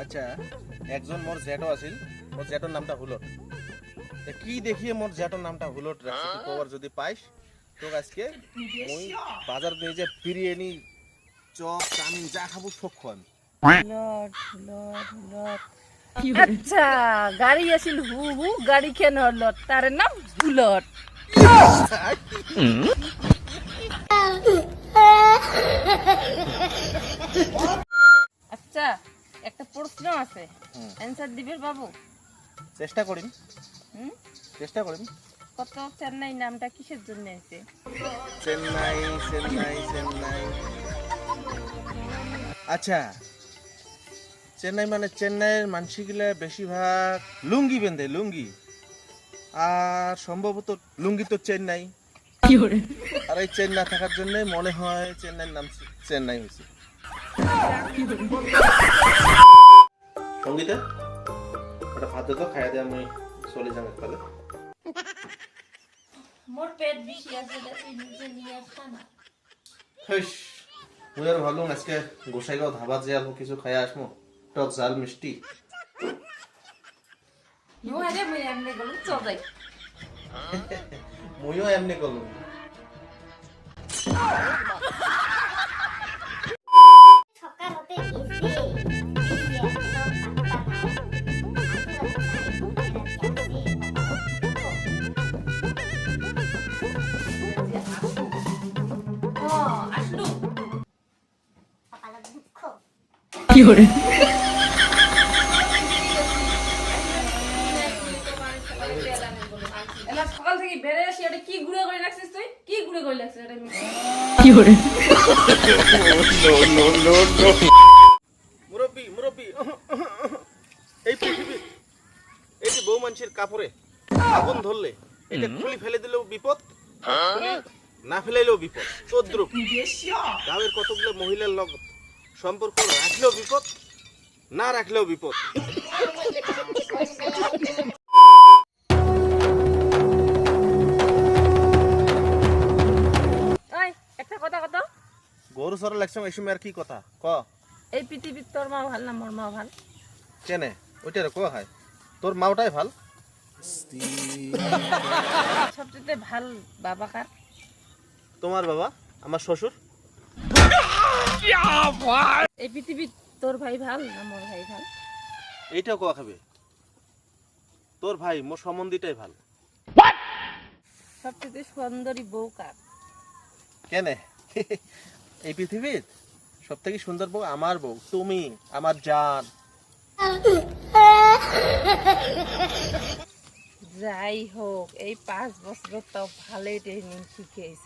আচ্ছা, একজন মোর জ্যাঠো আছিল, মোর জ্যাঠোর নামটা হুলট। কি দেখিয়ে মোর জ্যাঠোর নামটা হুলট রাখছে, তুই কবার যদি পাইস তোকে আজকে মুই বাজার নিয়ে যে বিরিয়ানি, চপ, চাউমিন যা খাবো সব খাওয়াম। লট লট লট আচ্ছা, গাড়ি আছিল হু হু, গাড়ি কেন লট, তার নাম বুলট। আচ্ছা, একটা প্রশ্ন আছে, অ্যানসার দিবেন বাবু? চেষ্টা করিম, হুম, চেষ্টা করিম। কত চেন্নাই নামটা কিসের জন্য আছে? চেন্নাই, চেন্নাই, চেন্নাই। আচ্ছা, চেন্নাই মানে চেন্নাইয়ের মানসিগুলা বেশিরভাগ লুঙ্গি বেঁধে, লুঙ্গি। আর সম্ভবত লুঙ্গি তো চেন্নাই, আর এই চেন্নাই থাকার জন্য মনে হয় চেন্নাইয়ের নাম চেন্নাই হয়েছে। সঙ্গীতা, ওটা ভাত তো খাইয়া দে, আমি চলে যাবো একবারে। মোর পেট বেশি আছে, তুই নিজে নিয়ে খানা। মুই আর ভাবলাম আজকে গোসাইগাঁও ধাবা যে আর কিছু খাইয়া আসমো, টক ঝাল মিষ্টি। মুই এমনি গেলাম চদাই। মুইও এমনি করলাম। সকাল হতে গেছে সকালে দুঃখ কি করে? সকাল থেকে বেড়ে আসি, এটা কি ঘুরে করে রাখছিস তুই? কি ঘুরে করে রাখছিস এটা? কি করে? মুরব্বি, মুরব্বি, এই পৃথিবীর এই যে বউ মানুষের কাপড়ে আগুন ধরলে এটা খুলি ফেলে দিলেও বিপদ, খুলি না ফেলাইলেও বিপদ। তদ্রুপ গাঁয়ের কতগুলো মহিলার লগ সম্পর্ক রাখলেও বিপদ, না রাখলেও বিপদ। ওই একটা কথা কত, গরু সরা লাগছে এই সময় আর কি কথা ক? এই পৃথিবীর তোর মা ভাল না মোর মা ভাল? কেনে ওইটার ক হয়, তোর মাওটাই ভাল। সবচেয়ে ভাল বাবা কার? তোমার বাবা, আমার শ্বশুর। এই পৃথিবীর তোর ভাই ভাল না মোর ভাই ভাল? এইটাও কোয়া খাবে, তোর ভাই মোর সম্বন্ধীটাই ভাল। সবচেয়ে সুন্দরী বউ কার? কেনে এই পৃথিবীর সব থেকে সুন্দর বউ আমার বউ, তুমি আমার জান। যাই হোক, এই 5 বছর তো ভালোই ট্রেনিং শিখেছ।